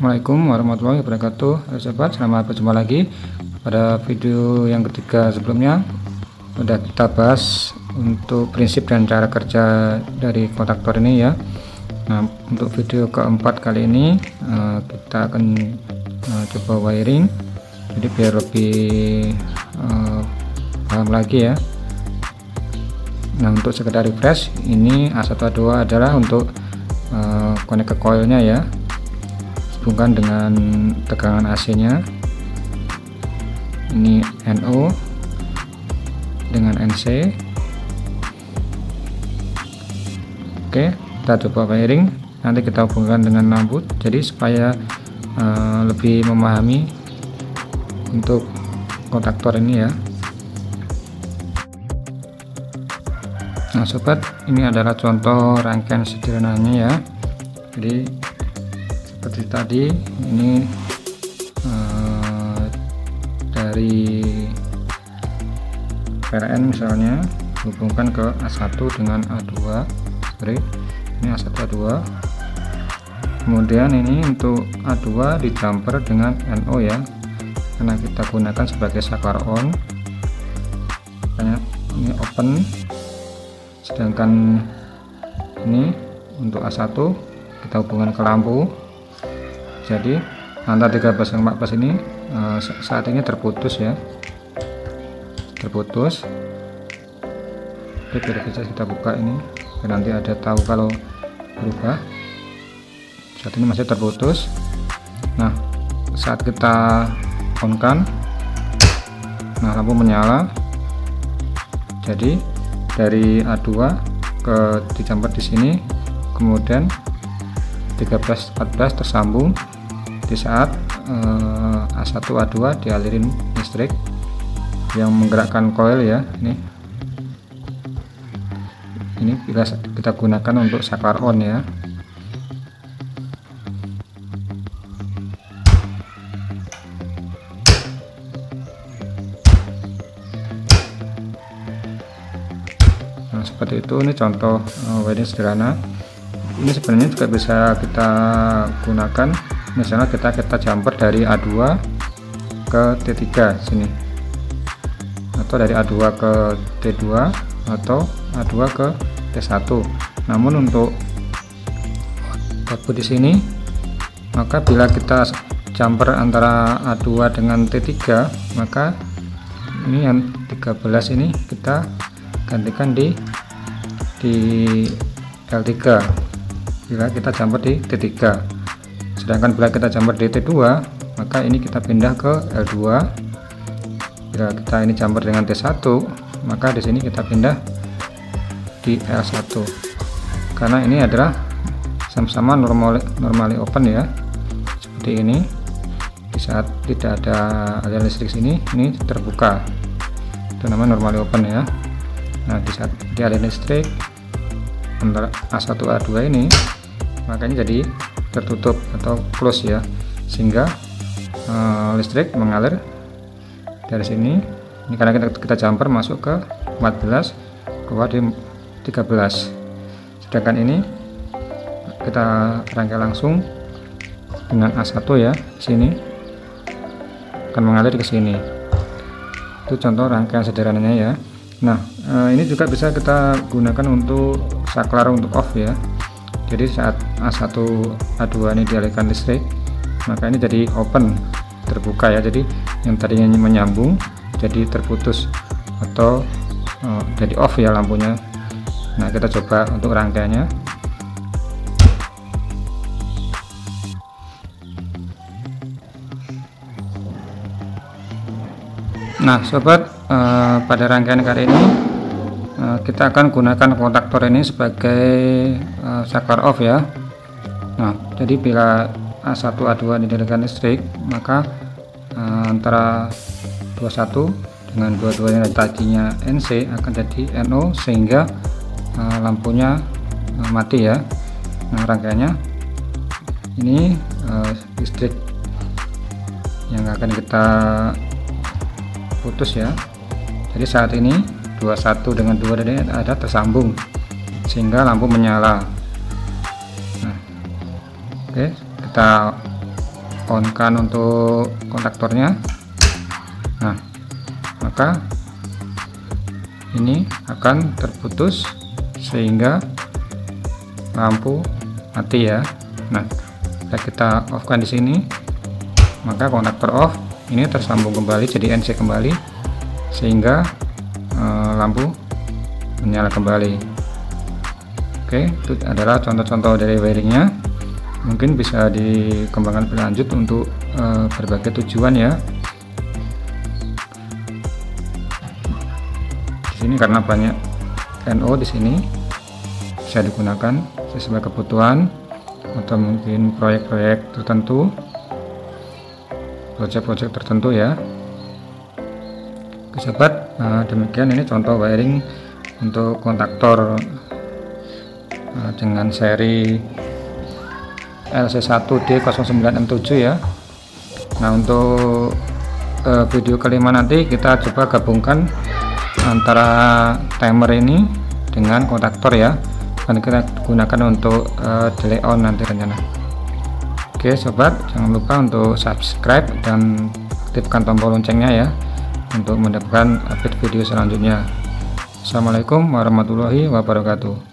Assalamualaikum warahmatullahi wabarakatuh. Halo sobat, selamat berjumpa lagi. Pada video yang ketiga sebelumnya sudah kita bahas untuk prinsip dan cara kerja dari kontaktor ini ya. Nah, untuk video keempat kali ini kita akan coba wiring, jadi biar lebih paham lagi ya. Nah, untuk sekedar refresh, ini A1 A2 adalah untuk konek ke coilnya ya, hubungkan dengan tegangan AC nya. Ini NO dengan NC. Oke, kita coba wiring, nanti kita hubungkan dengan lampu, jadi supaya lebih memahami untuk kontaktor ini ya. Nah sobat, ini adalah contoh rangkaian sederhananya ya. Jadi seperti tadi, ini dari PLN misalnya hubungkan ke A1 dengan A2. Sorry, ini A1 A2. Kemudian ini untuk A2 di jumper dengan NO ya, karena kita gunakan sebagai saklar on. Makanya ini open. Sedangkan ini untuk A1 kita hubungkan ke lampu, jadi antara 13 dan 14 ini saat ini terputus ya, terputus. Oke, biar bisa kita buka ini, dan nanti ada tahu kalau berubah. Saat ini masih terputus. Nah, saat kita on kan, nah lampu menyala. Jadi dari A2 ke di jumper di sini, kemudian 13 14 tersambung. Di saat A1 A2 dialirin listrik yang menggerakkan coil ya, ini bila kita gunakan untuk saklar on ya. Nah, seperti itu. Ini contoh wiring sederhana. Ini sebenarnya juga bisa kita gunakan, misalnya kita jumper dari A2 ke T3 sini, atau dari A2 ke T2, atau A2 ke T1. Namun untuk output di sini, maka bila kita jumper antara A2 dengan T3, maka ini yang 13 ini kita gantikan di L3 bila kita jumper di T3. Sedangkan bila kita jumper di T2, maka ini kita pindah ke L2. Bila kita ini jumper dengan T1, maka di sini kita pindah di L1, karena ini adalah sama-sama normally open ya, seperti ini. Di saat tidak ada aliran listrik sini, ini terbuka, itu namanya normally open ya. Nah, di saat di aliran listrik antara A1 A2 ini, makanya jadi tertutup atau close ya, sehingga listrik mengalir dari sini. Ini karena kita jumper masuk ke 14, keluar di 13. Sedangkan ini kita rangkai langsung dengan A1 ya, sini akan mengalir ke sini. Itu contoh rangkaian sederhananya ya. Nah, ini juga bisa kita gunakan untuk saklar untuk off ya. Jadi saat A1 A2 ini dialihkan listrik, maka ini jadi open, terbuka ya. Jadi yang tadinya menyambung jadi terputus atau jadi off ya lampunya. Nah, kita coba untuk rangkaiannya. Nah sobat, pada rangkaian kali ini kita akan gunakan kontaktor ini sebagai saklar off ya. Nah, jadi bila A1 A2 dialirkan listrik, maka antara 21 dengan 22 yang tadinya NC akan jadi NO, sehingga lampunya mati ya. Nah, rangkaiannya ini listrik yang akan kita putus ya. Jadi saat ini 21 dengan 22 ada tersambung, sehingga lampu menyala. Nah, oke, kita on kan untuk kontaktornya. Nah, maka ini akan terputus sehingga lampu mati ya. Nah, jika kita off kan di sini, maka kontaktor off, ini tersambung kembali jadi NC kembali sehingga lampu menyala kembali. Oke, itu adalah contoh-contoh dari wiringnya. Mungkin bisa dikembangkan lebih lanjut untuk berbagai tujuan ya. Di sini karena banyak NO di sini bisa digunakan sesuai kebutuhan atau mungkin proyek-proyek tertentu, proyek-proyek tertentu ya. Oke sobat, demikian ini contoh wiring untuk kontaktor dengan seri LC1D09M7 ya. Nah, untuk video kelima nanti kita coba gabungkan antara timer ini dengan kontaktor ya, akan kita gunakan untuk delay on nanti rencana. Oke sobat, jangan lupa untuk subscribe dan aktifkan tombol loncengnya ya untuk mendapatkan update video selanjutnya. Assalamualaikum warahmatullahi wabarakatuh.